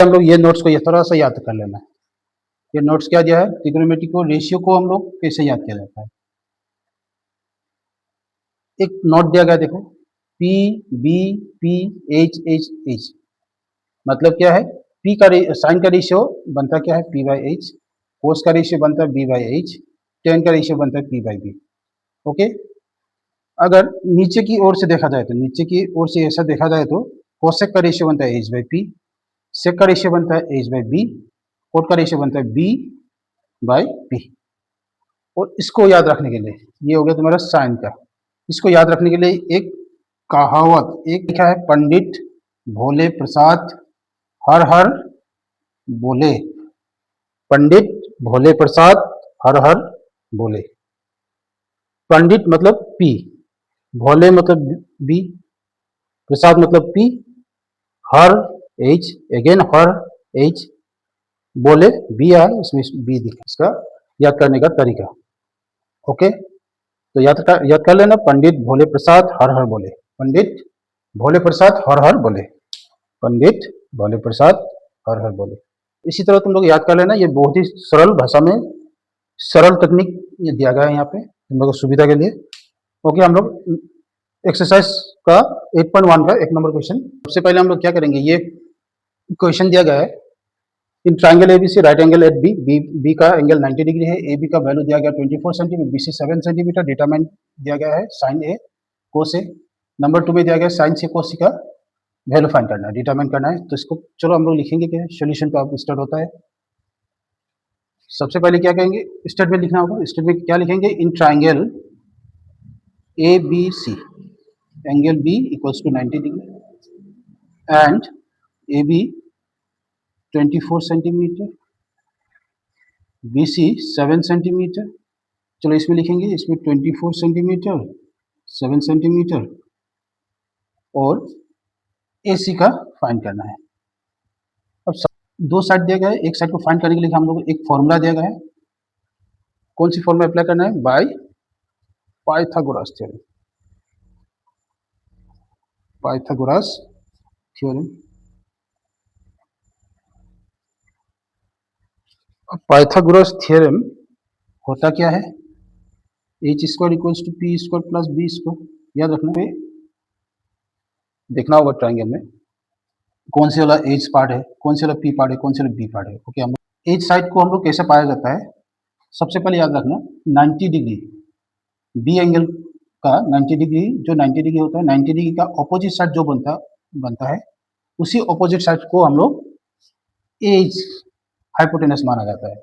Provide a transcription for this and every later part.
हम लोग ये नोट्स को ये थोड़ा सा याद कर लेना है। ये नोट्स क्या दिया है, ट्रिग्नोमेट्री को रेशियो को हम लोग कैसे याद किया जाता है। एक नोट दिया गया देखो, P B P H H H, मतलब क्या है, पी का साइन का रेशियो बनता क्या है पी बाई एच, कोस का रेशियो बनता है बी बाई एच, टेन का रेशियो बनता है पी बाई बी। ओके, अगर नीचे की ओर से देखा जाए तो, नीचे की ओर से ऐसा देखा जाए तो कोसेक का रेशियो बनता है एच बाई पी, सेक का रेशियो बनता है एच बाई बी, कोट का रेशियो बनता है बी बाई पी। और इसको याद रखने के लिए, ये हो गया तुम्हारा साइन का, इसको याद रखने के लिए एक कहावत एक लिखा है, पंडित भोले प्रसाद हर हर बोले। पंडित भोले प्रसाद हर हर बोले। पंडित मतलब पी, भोले मतलब बी, प्रसाद मतलब P, her H, again her H, बोले बी आर, इसमें बी दिखा, इसका याद करने का तरीका। ओके, तो याद कर लेना, पंडित भोले प्रसाद हर हर बोले, पंडित भोले प्रसाद हर हर बोले, पंडित भोले प्रसाद हर हर बोले। इसी तरह तुम लोग याद कर लेना, ये बहुत ही सरल भाषा में सरल तकनीक ये दिया गया है यहाँ पे तुम लोगों की सुविधा के लिए। ओके, हम लोग एक्सरसाइज का 8.1 का 1 नंबर क्वेश्चन, सबसे पहले हम लोग क्या करेंगे, ये क्वेश्चन दिया गया है, in triangle ABC right angle at B, B का एंगल 90 डिग्री है, ए बी का वैल्यू दिया गया 24 centimetre, B C 7 centimetre, determine दिया गया है साइन ए कोस ए। नंबर 2 में दिया गया साइन सी कोस सी का वैल्यू फाइंड करना है, डिटरमाइन करना है। तो इसको चलो हम लोग लिखेंगे क्या, सोल्यूशन का स्टार्ट होता है। सबसे पहले क्या कहेंगे, स्टेट में लिखना होगा, स्टेट में क्या लिखेंगे, in triangle A B C angle B equals to 90 degree and A B 24 centimetre, B C 7 centimetre. चलो इसमें लिखेंगे, इसमें 24 सेंटीमीटर, 7 सेंटीमीटर और ए सी का फाइंड करना है। अब दो साइड दिया गया है, एक साइड को फाइंड करने के लिए हम लोग एक फॉर्मूला दिया गया है, कौन सी फॉर्मूला अप्लाई करना है, by Pythagoras theorem, Pythagoras theorem. Pythagoras theorem होता क्या है, H square equals to P square plus B square. याद रखना है, देखना होगा ट्राइंगल में कौन से वाला एच पार्ट है, कौन से वाला पी पार्ट है, कौन से वाला बी पार्ट है। ओके, हम एच साइड को हम लोग कैसे पाया जाता है, सबसे पहले याद रखना 90 डिग्री बी एंगल का 90 डिग्री, जो 90 डिग्री होता है 90 डिग्री का ऑपोजिट साइड जो बनता है उसी ऑपोजिट साइड को हम लोग एज हाइपोटेनस माना जाता है।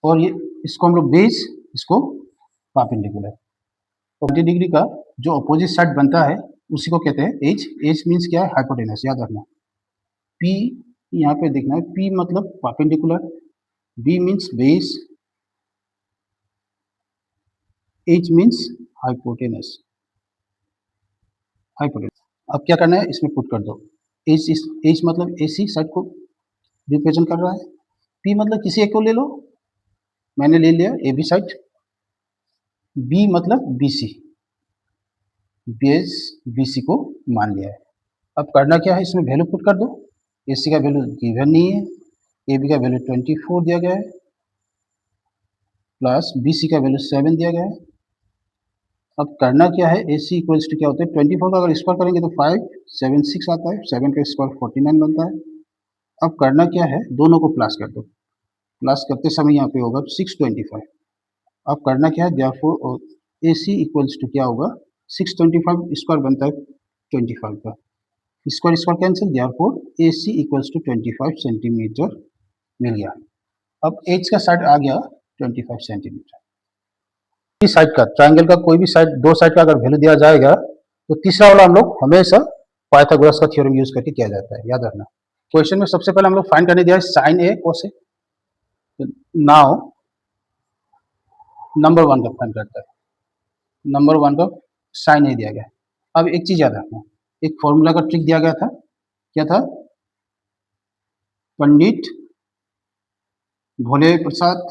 और ये इसको हम लोग बेस, इसको परपेंडिकुलर। 90 डिग्री का जो ऑपोजिट साइड बनता है उसी को कहते हैं एज। एज मीन्स क्या है, हाइपोटेनस। याद रखना, पी यहाँ पे देखना है, पी मतलब perpendicular, B means base, H means hypotenuse, hypotenuse. अब क्या करना है, इसमें पुट कर दो, एच मतलब एसी साइड को रिप्रेजेंट कर रहा है, पी मतलब किसी एक को ले लो, मैंने ले लिया ए बी साइड, बी मतलब बीसी, बेस बीसी को मान लिया है। अब करना क्या है, इसमें वैल्यू पुट कर दो, एसी का वैल्यू गिवन नहीं है, ए बी का वैल्यू 24 दिया गया है, प्लस बीसी का वैल्यू 7 दिया गया है। अब करना क्या है, ए सी इक्वल्स टू क्या होता है, 24 का अगर स्क्वायर करेंगे तो 5 7 6 आता है, 7 का स्क्वायर 49 बनता है। अब करना क्या है, दोनों को प्लस कर दो, प्लस करते समय यहाँ पे होगा 625। अब करना क्या है, therefore A C equals to क्या होगा, 625 स्क्वायर बनता है 25 का, square square cancel, therefore A C equals to 25 centimetre मिल गया। अब एच का साइड आ गया 25 सेंटीमीटर। इस साइड का ट्राइंगल का कोई भी साइड, दो साइड का अगर वैल्यू दिया जाएगा तो तीसरा वाला हम लोग हमेशा पाइथागोरस का थ्योरम यूज करके किया जाता है। याद रखना, क्वेश्चन में सबसे पहले हम लोग फाइंड करने दिया है साइन ए कोस ए, नाउ नंबर 1 का फाइंड करता है, नंबर 1 का साइन ए दिया गया है। अब एक चीज याद रखना, एक फॉर्मूला का ट्रिक दिया गया था, क्या था, पंडित भोले प्रसाद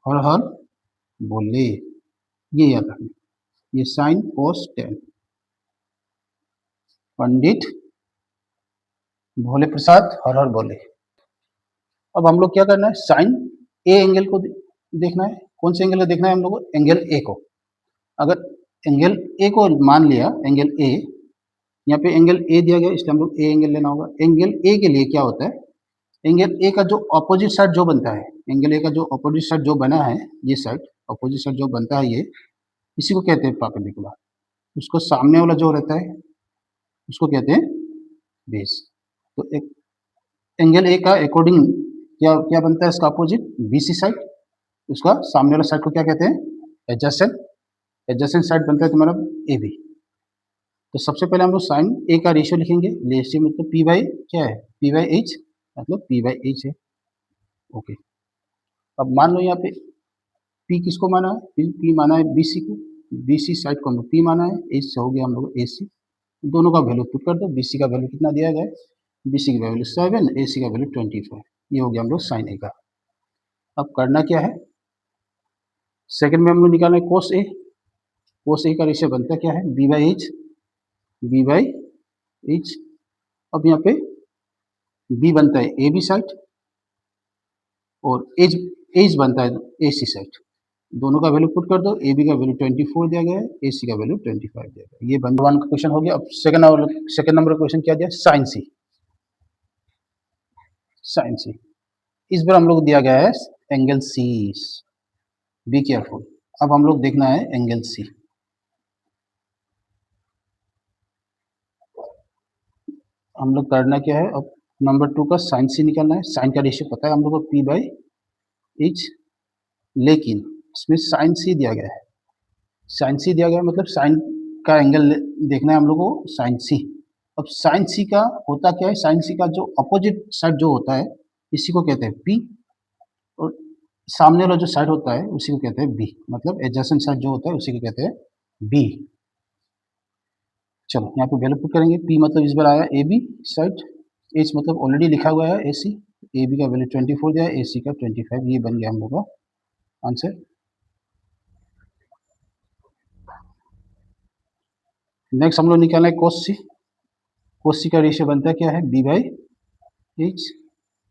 हर हर बोले, ये याद रखना, ये साइन कोस टेन, पंडित भोले प्रसाद हर हर बोले। अब हम लोग क्या करना है, साइन ए एंगल को देखना है। कौन से एंगल को देखना है हम लोग को, एंगल ए को। अगर एंगल ए को मान लिया, एंगल ए, यहाँ पे एंगल ए दिया गया इसलिए हम लोग ए एंगल लेना होगा। एंगल ए के लिए क्या होता है, एंगल ए का जो अपोजिट साइड जो बनता है, एंगल ए का जो अपोजिट साइड जो बना है, ये साइड अपोजिट साइड जो बनता है, ये इसी को कहते हैं परपेंडिकुलर। उसको सामने वाला जो रहता है उसको कहते हैं बेस। तो एक एंगल ए का अकॉर्डिंग क्या क्या बनता है, इसका अपोजिट बीसी साइड, उसका सामने वाला साइड को क्या कहते हैं, एडजेसेंट। एडजेसेंट साइड बनता है तुम्हारा ए बी। तो सबसे पहले हम लोग साइन ए का रेशियो लिखेंगे। रेशियो मतलब पी बाई क्या है, पी बाई एच, मतलब पी बाई एच है। ओके, अब मान लो यहाँ पे पी किसको माना है, पी माना है बीसी को, बीसी साइड को हम लोग पी माना है, एच हो गया हम लोग ए सी। दोनों का वैल्यू पुट कर दो। बीसी का वैल्यू कितना दिया गया है, बीसी की वैल्यू 7, ए सी का वैल्यू 25। ये हो गया हम लोग साइन ए का। अब करना क्या है, सेकंड में हम लोग निकालना है कोस ए। कोस ए का रेशियो बनता क्या है, B by H, B by H. अब यहाँ पे बी बनता है ए बी साइड और एच एच बनता है ए सी साइड। दोनों का वैल्यू पुट कर दो। ए बी का वैल्यू 24 दिया गया है, ए सी का वैल्यू 25 दिया गया है। ये बंद वन का क्वेश्चन हो गया। अब सेकंड नंबर क्वेश्चन क्या दिया, साइन सी। साइन सी, इस बार हम लोग दिया गया है एंगल सी। Be careful. अब हम लोग देखना है एंगल सी। हम लोग करना क्या है, अब नंबर 2 का साइन सी निकालना है। साइन का रेशियो पता है हम लोग को पी बाई एच, लेकिन इसमें साइन सी दिया गया है। साइन सी दिया गया है मतलब साइन का एंगल देखना है हम लोग को, साइन सी। अब साइन सी का होता क्या है, साइन सी का जो अपोजिट साइड जो होता है इसी को कहते हैं पी, और सामने वाला जो साइड होता है उसी को कहते हैं बी, मतलब एडजेसेंट साइड जो होता है उसी को कहते हैं बी। चलो यहाँ पे वैल्यू पुट करेंगे। पी मतलब इस बार आया ए बी साइड, एच मतलब ऑलरेडी लिखा हुआ है ए सी। ए बी का वैल्यू 24 दिया है, ए सी का 25। ये बन गया हम लोग का आंसर। नेक्स्ट हम लोग निकालना है कोस सी। कोस सी का रेशियो बनता है क्या है, बी बाई एच।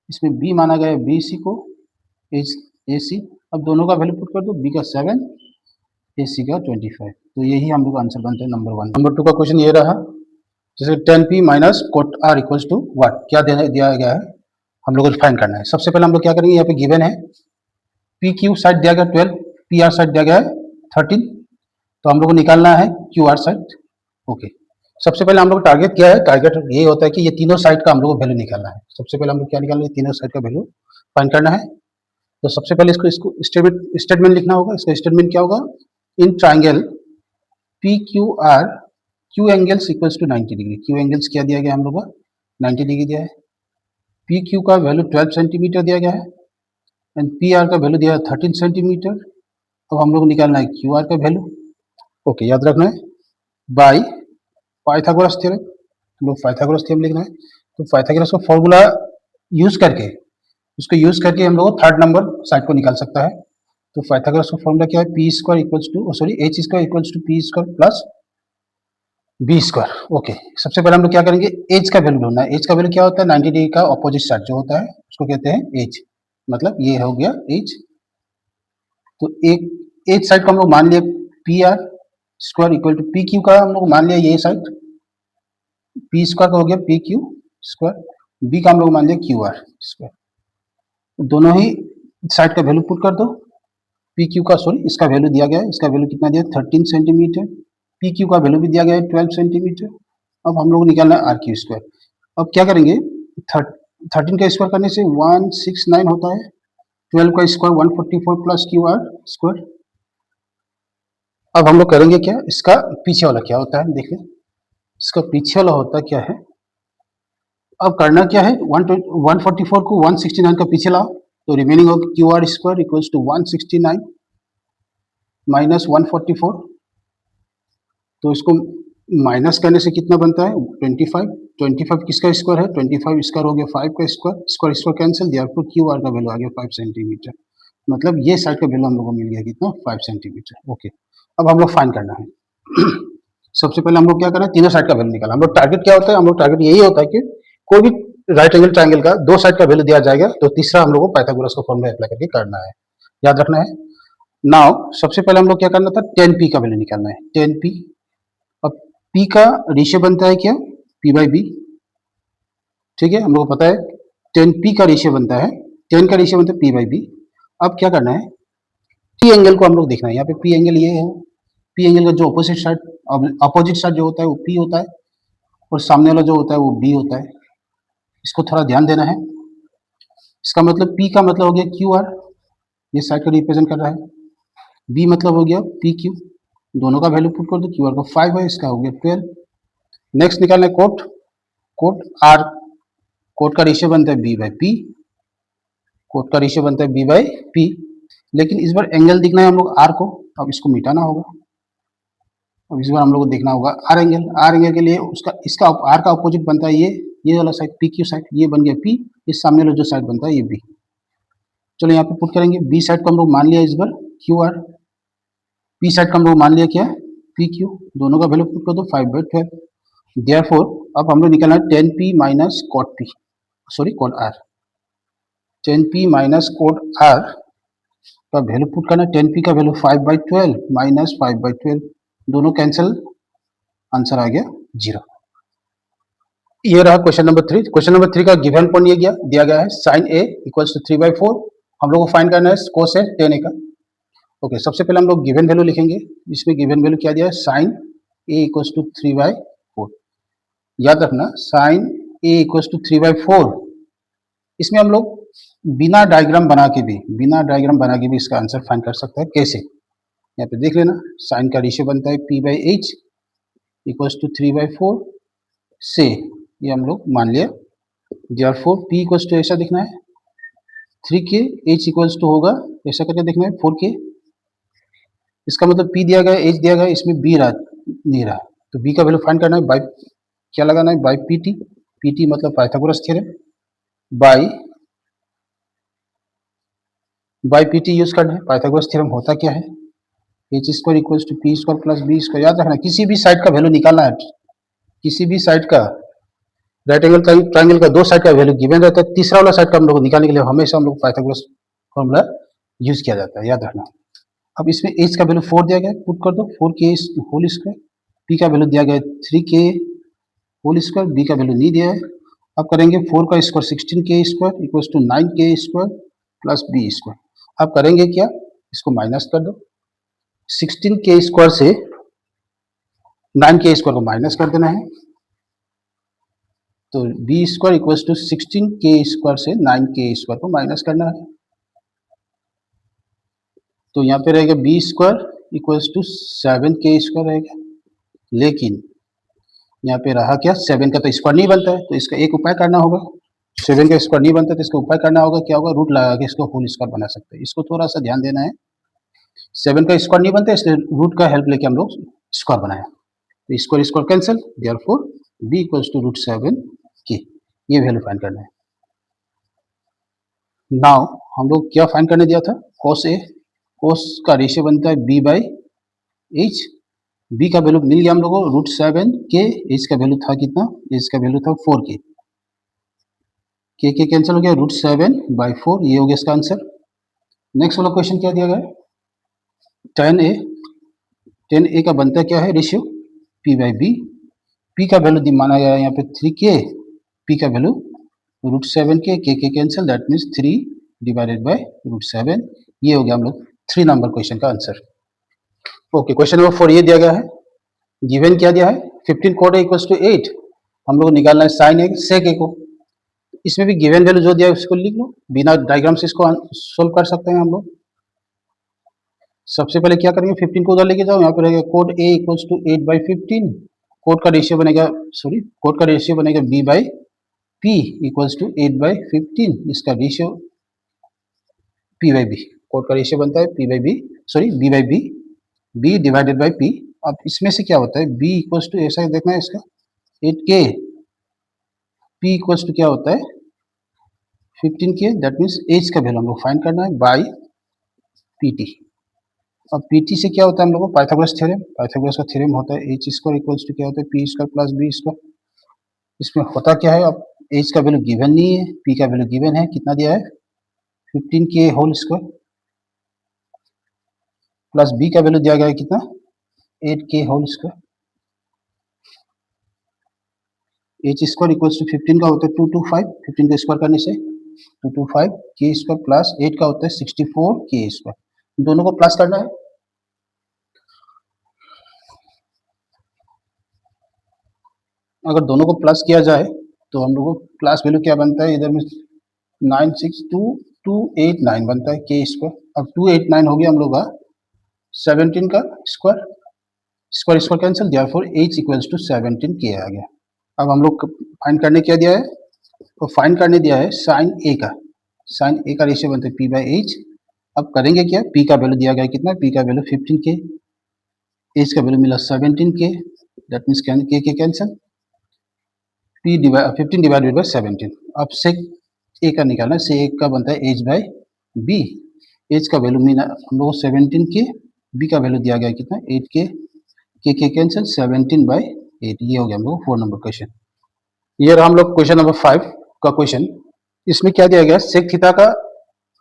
इसमें बी माना गया है बी सी को, एच ए सी। अब दोनों का वैल्यू पुट कर दो। बी का 7, ए सी का 25। तो यही हम लोग का आंसर बनता है नंबर 1। नंबर 2 का क्वेश्चन ये रहा, जैसे 10p minus cot R equals to what, क्या दिया गया है हम लोग को फाइंड करना है। सबसे पहले हम लोग क्या करेंगे, यहाँ पे गिवन है पी क्यू साइड दिया गया 12, पी आर साइड दिया गया है 13। तो हम लोग को निकालना है क्यू आर साइड। ओके, सबसे पहले हम लोग टारगेट क्या है, टारगेट ये होता है कि ये तीनों साइड का हम लोग को वैल्यू निकालना है। सबसे पहले हम लोग क्या निकालना है, तीनों साइड का वैल्यू फाइंड करना है। तो सबसे पहले इसको स्टेटमेंट लिखना होगा। इसका स्टेटमेंट क्या होगा, in triangle P Q R Q angles equals to 90 degree. Q angles क्या दिया गया हम लोग का, 90 डिग्री दिया है। पी क्यू का वैल्यू 12 सेंटीमीटर दिया गया है एंड पी आर का वैल्यू दिया है 13 सेंटीमीटर। अब हम लोग निकालना है क्यू आर का वैल्यू। ओके, याद रखना है बाय पाइथागोरस थ्योरम। हम लोग पाइथागोरस थ्योरम लिखना है। तो पाइथागोरस का फॉर्मूला यूज करके, उसको यूज करके हम लोग थर्ड नंबर साइड को निकाल सकता है। तो पाइथागोरस का फॉर्मूला क्या है, P square equals to sorry H square equals to P square plus B square. Okay, सबसे पहले हम लोग क्या करेंगे, एज का वैल्यू ढूंढना है। एज का वैल्यू क्या होता है, 90 डिग्री का ऑपोजिट साइड जो होता है उसको कहते हैं एज, मतलब ये हो गया एज। तो एक एज साइड को हम लोग मान लिया P R square equal to P Q का हम लोग मान लिया ये साइड, पी स्क्वायर का हो गया पी क्यू स्क्वायर, बी का हम लोग मान लिया क्यू आर स्क्वायर। दोनों ही साइड का वैल्यू पुट कर दो। पी क्यू का सॉरी इसका वैल्यू दिया गया है, इसका वैल्यू कितना दिया है 13 सेंटीमीटर। पी क्यू का वैल्यू भी दिया गया है 12 सेंटीमीटर। अब हम लोग निकालना है आर क्यू स्क्वायर। अब क्या करेंगे, 13 का स्क्वायर करने से 169 होता है, 12 का square 144 plus Q R square. अब हम लोग करेंगे क्या, इसका पीछे वाला क्या होता है देखिए, इसका पीछे वाला होता क्या है। अब करना क्या है, 144 को 169 का पीछे लाओ, तो रिमेनिंग होगा Q R square equals to 169 minus 144। तो इसको माइनस करने से कितना बनता है 25। 25 किसका स्क्वायर है, 25 स्क्वायर हो गया 5 का स्क्वायर, स्क्वायर स्क्वायर कैंसिल दिया, आपको क्यू आर का वैल्यू आ गया 5 सेंटीमीटर। मतलब ये साइड का वैल्यू हम लोग को मिल गया कितना, 5 सेंटीमीटर। ओके, अब हम लोग फाइंड करना है। सबसे पहले हम लोग क्या करना है, तीनों साइड का वैल्यू निकालना। हम लोग टारगेट क्या होता है, हम लोग टारगेट यही होता है कि कोई भी राइट एंगल ट्राइंगल का दो साइड का वैल्यू दिया जाएगा तो तीसरा हम लोग को पाइथागोरस का फॉर्मूला अप्लाई करके करना है, याद रखना है। नाउ सबसे पहले हम लोग क्या करना था, 10p का वैल्यू निकालना है, 10p। अब p का रेशियो बनता है क्या, p बाई b, ठीक है, हम लोग को पता है 10p का रेशियो बनता है, 10 का रेशियो बनता है p बाई b। अब क्या करना है, p एंगल को हम लोग देखना है, यहाँ पे p एंगल ये है, p एंगल का जो अपोजिट साइड जो होता है वो p होता है और सामने वाला जो होता है वो b होता है, इसको थोड़ा ध्यान देना है। इसका मतलब p का मतलब हो गया QR, ये साइड को रिप्रेजेंट कर रहा है, b मतलब हो गया PQ, दोनों का वैल्यू पुट कर दो, QR का 5 है, इसका हो गया 12। नेक्स्ट निकालना है कोट, कोट R, कोट का रेशियो बनता है b बाई p, कोट का रेशियो बनता है b बाई p, लेकिन इस बार एंगल दिखना है हम लोग R को, अब इसको मिटाना होगा। अब इस बार हम लोग को देखना होगा R एंगल, R एंगल के लिए उसका इसका R का अपोजिट बनता है ये वाला साइड PQ साइड, ये बन गया P, इस सामने वाला जो साइड बनता है ये B। चलो यहाँ पे पुट करेंगे, B साइड को हम लोग मान लिया इस बार QR, P साइड का हम लोग मान लिया क्या PQ, दोनों का वैल्यू पुट कर दो 5 बाई 12। देयरफॉर अब हम लोग निकालना है 10p minus cot P, sorry cot R, 10p minus cot R का वैल्यू पुट करना, 10p का वैल्यू 5 बाई 12 माइनस 5 बाई 12, दोनों कैंसिल, आंसर आ गया 0। ये रहा क्वेश्चन नंबर 3। क्वेश्चन नंबर 3 का गिवन पॉइंट ये दिया गया है sin a इक्वल्स टू 3/4, हम लोग को फाइंड करना है cos है 10a का। ओके, सबसे पहले हम लोग गिवन वैल्यू लिखेंगे, इसमें गिवन वैल्यू क्या दिया है, sin a इक्वल्स टू 3/4, याद रखना sin a इक्वल्स टू 3/4, इसमें हम लोग बिना डायग्राम बना के भी इसका आंसर फाइंड कर सकते हैं। कैसे, यहाँ पे देख लेना, साइन का रेशियो बनता है p by H equals to 3/4 से, ये हम लोग मान लिया, देयरफॉर p इक्वल्स टू ऐसा दिखना है 3k, h इक्वल्स टू होगा ऐसा करके देखना है 4k, इसका मतलब p दिया गया है, h दिया गया है, इसमें b नहीं रहा, तो b का वैल्यू फाइंड करना है बाई, क्या लगाना है, बाई pt, pt मतलब Pythagoras theorem, by pt use करना है। पाइथागोरस थ्योरम होता क्या है, H square equals to P square plus B square, याद रखना किसी भी साइड का वैल्यू निकालना है, किसी भी साइड का राइट एंगल ट्राइंगल का दो साइड का वैल्यू गिवन रहता है, तीसरा वाला साइड का हम लोग निकालने के लिए हमेशा हम लोग पाइथागोरस फॉर्मूला यूज किया जाता है, याद रखना। अब इसमें एच का वैल्यू 4 दिया गया है, पुट कर दो 4k होल स्क्वायर, पी का वैल्यू दिया गया है 3k होल स्क्वायर, बी का वैल्यू नहीं दिया है। अब करेंगे 4 का square 16k square equals to 9k square plus B square. अब करेंगे क्या, इसको माइनस कर दो, 16k स्क्वायर से 9k स्क्वायर को माइनस कर देना है, तो B square equals to 16k square से 9k स्क्वायर को माइनस करना है, तो यहाँ पे रहेगा B square equals to 7k square रहेगा, लेकिन यहाँ पे रहा क्या, 7 का तो स्क्वायर नहीं बनता है, तो इसका एक उपाय करना होगा, 7 का स्क्वायर नहीं बनता तो इसका उपाय करना होगा, क्या होगा, रूट लगा के इसको होल स्क्वायर बना सकते हैं, इसको थोड़ा सा ध्यान देना है। 7 का स्क्वायर नहीं बनता इसलिए रूट का हेल्प लेके हम लोग स्क्वायर बनाया, तो square square cancel, therefore b equals to √7k, ये वैल्यू फाइंड करना है। नाउ हम लोग क्या फाइंड करने दिया था, cos a, cos का रेशियो बनता है b बाई एच, b का वैल्यू मिल गया हम लोग को √7k, h का वैल्यू था कितना, h का वैल्यू था 4k, k कैंसिल हो गया, √7/4, ये हो गया इसका आंसर। नेक्स्ट वाला क्वेश्चन क्या दिया गया है, tan a का बनता क्या है ratio, p by b, p का वैल्यू माना गया है यहाँ पे 3k, p का value √7k, k cancel, that means 3 divided by √7, ये हो गया हम लोग 3 नंबर क्वेश्चन का आंसर। ओके, क्वेश्चन नंबर 4 ये दिया गया है, गिवन क्या दिया है, 15 cot a इक्वल्स टू 8, हम लोग निकालना है साइन a sec a को, इसमें भी गिवन वैल्यू जो दिया है उसको लिख लो, बिना डायग्राम से इसको सोल्व कर सकते हैं हम लोग। सबसे पहले क्या करेंगे, 15 को उधर लेके जाओ, यहाँ पे रहेगा cot a equals to 8/15, cot का रेशियो बनेगा, कोट का रेशियो बनेगा b by p equals to 8/15, इसका ratio p by b, cot का रेशियो बनता है b by b, b divided by p। अब इसमें से क्या होता है, b इक्वल्स टू ऐसा देखना है इसका 8k, p इक्वल्स टू क्या होता है 15k, दैट मीन्स एच का वैल्यू हम लोग फाइंड करना है बाई pt। अब pt से क्या होता है हम लोग को, पाइथागोरस का थ्योरम होता है, एच स्क्वायर इक्वल्स टू क्या होता है p square plus B square, इसमें होता क्या है, अब एच का वैल्यू गिवन नहीं है, पी का वैल्यू गिवन है, कितना दिया है 15k whole square, plus B का वैल्यू दिया गया है कितना 8k whole square. H square equals to 15 का होता है 225, 15 का स्क्वायर करने से 225 के स्क्वायर प्लस 8 का होता है 64 के स्क्वायर, दोनों को प्लस करना है। अगर दोनों को प्लस किया जाए तो हम लोग को प्लस वैल्यू क्या बनता है, इधर में 962289 बनता है के स्क्वायर। अब 289 हो गया हम लोग का 17 का square, square square cancel, therefore h equals to 17 के आ गया। अब हम लोग फाइंड करने क्या दिया है, तो फाइंड करने दिया है साइन ए का, साइन ए का रेशियो बनता है p बाई एच। अब करेंगे क्या, p का वैल्यू दिया गया है कितना, p का वैल्यू 15k, h का वैल्यू मिला 17k, दैट मीन्स के कैंसिल, p 15 डिवाइडेड बाई 17। अब सेक ए का निकालना है, सेक का बनता है h बाई बी, h का वैल्यू मिला हम लोग 17k, b का वैल्यू दिया गया है कितना 8k, के कैंसिल 17 बाई 8, ये हो गया हम लोग 4 नंबर क्वेश्चन। ये रहा हम लोग क्वेश्चन नंबर 5 का क्वेश्चन। इसमें क्या दिया गया, सेक थीटा का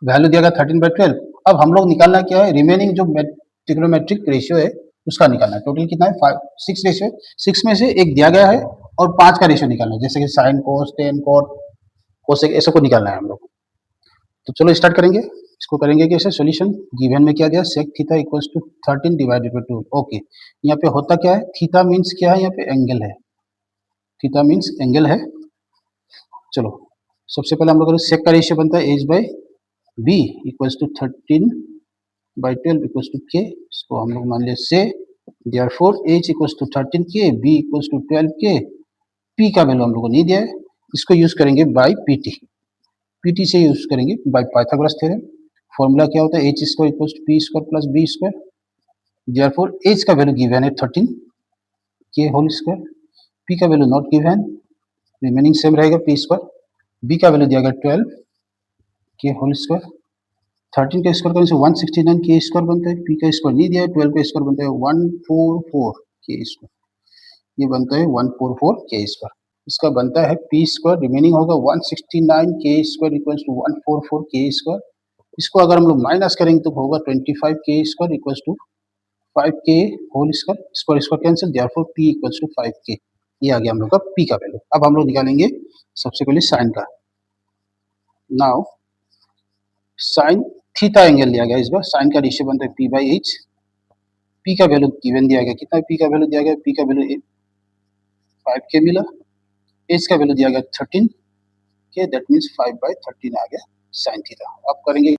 वैल्यू दिया गया 13/12। अब हम लोग निकालना क्या है, रिमेनिंग जो ट्रिग्नोमेट्रिक रेशियो है उसका निकालना है। टोटल कितना है 5 6 रेशियो, 6 में से एक दिया गया है और 5 का रेशियो निकालना है, जैसे कि sine cos tan cot cosec ऐसे को निकालना है हम लोग। तो चलो स्टार्ट करेंगे, इसको करेंगे कैसे सॉल्यूशन। गिवन में क्या दिया, sec theta equals to 13 divided by 2। Okay, यहाँ पे होता क्या है, थीटा मीन्स क्या है, यहाँ पे एंगल है, थीटा मीन्स एंगल है। चलो सबसे पहले हम लोग सेक का रेशियो बनता है H by B equals to 13/12 equals to K, इसको हम लोग मान लिया से, therefore h equals to 13k, b equals to 12k, p का वैल्यू हम लोग को नहीं दिया है, इसको यूज करेंगे बाई pt, pt से यूज करेंगे बाई पाइथागोरस थ्योरम। फॉर्मूला क्या होता है, h square equals to p square plus b square, therefore h का वैल्यू गिवन है 13k होल स्क्वायर, p का value not given, remaining same रहेगा p स्क्वायर, b का वैल्यू दिया गया 12k होल स्क्वायर, 13 का स्क्वायर करने से 169 के स्क्वायर बनता है, पी का स्क्वायर नहीं दिया है, 12 का स्क्वायर बनता है 144 के स्क्वायर, ये बनता है 144 के स्क्वायर, इसका बनता है पी स्क्वायर, रिमेनिंग होगा 169 के स्क्वायर इक्वल्स टू 144 के स्क्वायर। इसको अगर हम लोग माइनस करेंगे तो होगा 25 के square equals to 5k whole square, square square cancel, therefore p equals to 5k, ये आ गया हम लोग का p का वैल्यू। अब हम लोग निकालेंगे सबसे पहले साइन का। नाउ साइन थीटा एंगल लिया गया, इस बार साइन का रेशियो बनता है p बाई एच, p का वैल्यू गिवन दिया गया कितना, p का वैल्यू दिया गया, p का वैल्यू 5k मिला, h का वैल्यू दिया गया 13k, दैट मीन्स 5/13 आ गया साइन थीटा। अब करेंगे